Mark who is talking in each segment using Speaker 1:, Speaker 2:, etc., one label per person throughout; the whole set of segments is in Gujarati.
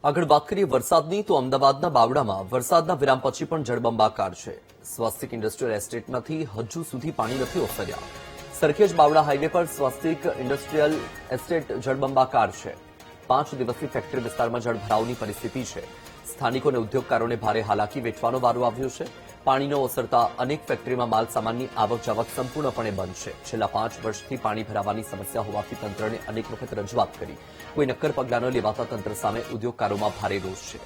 Speaker 1: આગળ વાત કરીએ વરસાદની તો અમદાવાદના બાવડામાં વરસાદના વિરામ પછી પણ જળબંબાકાર છે। સ્વાસ્તિક ઇન્ડસ્ટ્રીયલ એસ્ટેટમાંથી હજુ સુધી પાણી નથી ઓસર્યા। સરખેજ બાવડા હાઈવે પર સ્વાસ્તિક ઇન્ડસ્ટ્રીયલ એસ્ટેટ જળબંબાકાર છે। 5 દિવસથી ફેક્ટરી વિસ્તારમાં જળભરાવની પરિસ્થિતિ છે। સ્થાનિકોને ઉદ્યોગકારોને ભારે હાલાકી વેઠવાનો વારો આવ્યો છે। પાણીનો ઓસરતા અનેક ફેક્ટરીમાં માલ સામાનની આવક જાવક સંપૂર્ણપણે બંધ છે। છેલ્લા 5 વર્ષથી પાણી ભરાવાની સમસ્યા હોવાથી તંત્રને અનેક વખત રજૂઆત કરી કોઈ નક્કર પગલાં ન લેવાતા તંત્ર સામે ઉદ્યોગકારોમાં ભારે રોષ છે।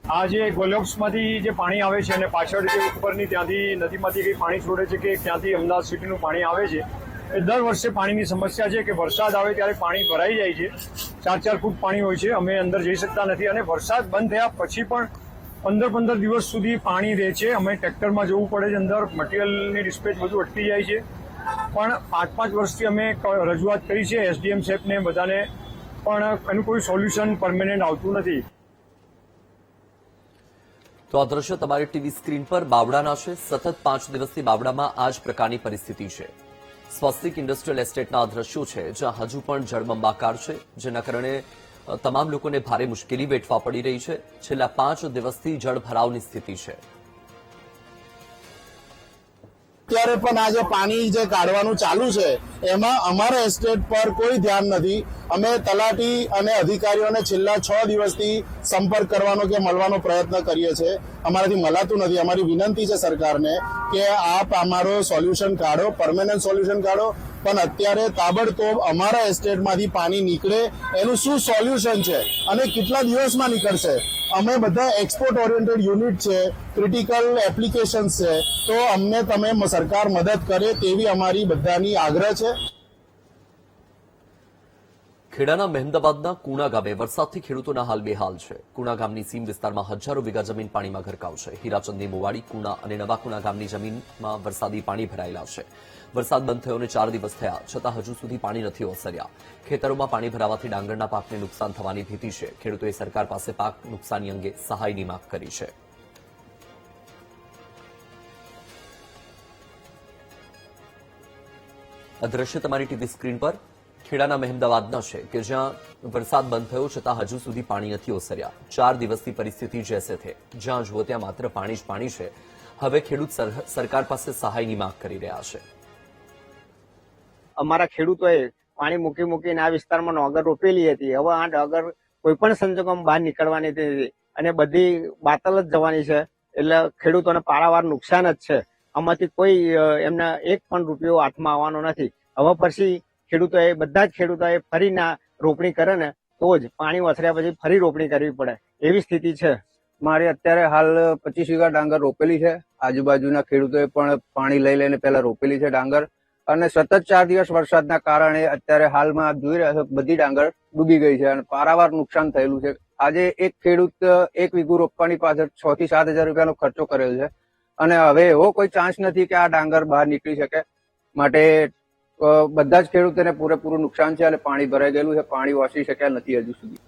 Speaker 2: આ જે ગોલોક્સમાંથી જે પાણી આવે છે અને પાછળ જે ઉપરની ત્યાંથી નદીમાંથી કંઈ પાણી છોડે છે કે ત્યાંથી અમદાવાદ સિટીનું પાણી આવે છે એ દર વર્ષે પાણીની સમસ્યા છે કે વરસાદ આવે ત્યારે પાણી ભરાઈ જાય છે। 4-4 ફૂટ પાણી હોય છે, અમે અંદર જઈ શકતા નથી અને વરસાદ બંધ થયા પછી પણ 15 દિવસ સુધી પાણી રહે છે। અમે ટ્રેક્ટરમાં જવું પડે છે, અંદર મટીરિયલની ડિસ્પેચ બધું અટકી જાય છે। પણ 5 વર્ષથી અમે રજૂઆત કરી છે એસડીએમ સાહેબને બધાને, પણ એનું કોઈ સોલ્યુશન પરમેનન્ટ આવતું નથી।
Speaker 1: તો આ દ્રશ્ય તમારી ટીવી સ્ક્રીન પર બાવડાના છે। સતત 5 દિવસથી બાવડામાં આ જ પ્રકારની પરિસ્થિતિ છે। સ્વાસ્તિક ઇન્ડસ્ટ્રીયલ એસ્ટેટના આ દ્રશ્યો છે જ્યાં હજુ પણ જળબંબાકાર છે, જેના કારણે તમામ લોકોને ભારે મુશ્કેલી વેઠવા પડી રહી છે। છેલ્લા 5 દિવસથી જળભરાવની સ્થિતિ છે।
Speaker 3: અત્યારે પણ આ જે પાણી જે કાઢવાનું ચાલુ છે એમાં અમારા એસ્ટેટ પર કોઈ ધ્યાન નથી। અમે તલાટી અને અધિકારીઓને છેલ્લા 6 દિવસથી સંપર્ક કરવાનો કે મળવાનો પ્રયત્ન કરીએ છીએ, અમારાથી મળાતું નથી। અમારી વિનંતી છે સરકારને કે આપ અમારો સોલ્યુશન કાઢો, પરમેનન્ટ સોલ્યુશન કાઢો, પણ અત્યારે તાબડતોબ અમારા એસ્ટેટમાંથી પાણી નીકળે એનું શું સોલ્યુશન છે અને કેટલા દિવસમાં નીકળશે। અમે બધા એક્સપોર્ટ ઓરિએન્ટેડ યુનિટ છે, ક્રિટિકલ એપ્લિકેશન્સ છે, તો અમને તમે સરકાર મદદ કરે તેવી અમારી બધાની આગ્રહ છે।
Speaker 1: ખેડાના મહેમદાબાદના કુણા ગામે વરસાદથી ખેડૂતોના હાલ બેહાલ છે। કુણા ગામની સીમ વિસ્તારમાં હજારો વીઘા જમીન પાણીમાં ગરકાવ છે। હીરાચંદની મોવાડી, કુણા અને નવા કુણા ગામની જમીનમાં વરસાદી પાણી ભરાયેલા છે। વરસાદ બંધ થયોને 4 દિવસ થયા છતાં હજુ સુધી પાણી નથી ઓસર્યા। ખેતરોમાં પાણી ભરાવાથી ડાંગરના પાકને નુકસાન થવાની ભીતિ છે। ખેડૂતોએ સરકાર પાસે પાક નુકસાની અંગે સહાયની માંગ કરી છે। આ દ્રશ્ય તમારી ટીવી સ્ક્રીન પર ખેડાના મહેમદાવાદના છે કે જ્યાં વરસાદ બંધ થયો છતાં હજુ સુધી પાણી નથી ઓસર્યા। 4 દિવસથી પરિસ્થિતિ જૈસે થે, જ્યાં જુઓ ત્યાં માત્ર પાણી જ પાણી છે। હવે ખેડૂત સરકાર પાસે સહાયની માંગ કરી રહ્યા છે।
Speaker 4: અમારા ખેડૂતોએ પાણી મૂકીને આ વિસ્તારમાં ડોગર રોપેલી હતી। હવે આ ડોગર કોઈ પણ સંજોગોમાં બહાર નીકળવાની નથી અને બધી બાતલ જ જવાની છે, એટલે ખેડૂતોને પારાવાર નુકસાન જ છે। આમાંથી કોઈ એમને 1 પણ રૂપિયો હાથમાં આવવાનો નથી। હવે પછી બધા જ ખેડૂતોએ ફરી રોપણી કરે ને તો જ પાણી વસર્યા પછી ફરી રોપણી કરવી પડે એવી સ્થિતિ છે।
Speaker 5: મારી અત્યારે હાલ 25 વીઘા ડાંગર રોપેલી છે। આજુબાજુના ખેડૂતોએ પણ પાણી લઈ લઈને પહેલા રોપેલી છે ડાંગર, અને સતત 4 દિવસ વરસાદના કારણે અત્યારે હાલમાં જોઈ રહ્યા છો બધી ડાંગર ડૂબી ગઈ છે અને પારાવાર નુકસાન થયેલું છે। આજે એક ખેડૂત 1 વીઘું રોપવાની પાછળ 6 થી 7 હજાર રૂપિયાનો ખર્ચો કરેલ છે અને હવે એવો કોઈ ચાન્સ નથી કે આ ડાંગર બહાર નીકળી શકે। માટે બધા જ ખેડૂતોને પૂરેપૂરું નુકસાન છે અને પાણી ભરાઈ ગયેલું છે, પાણી ઓસરી શક્યા નથી હજુ સુધી।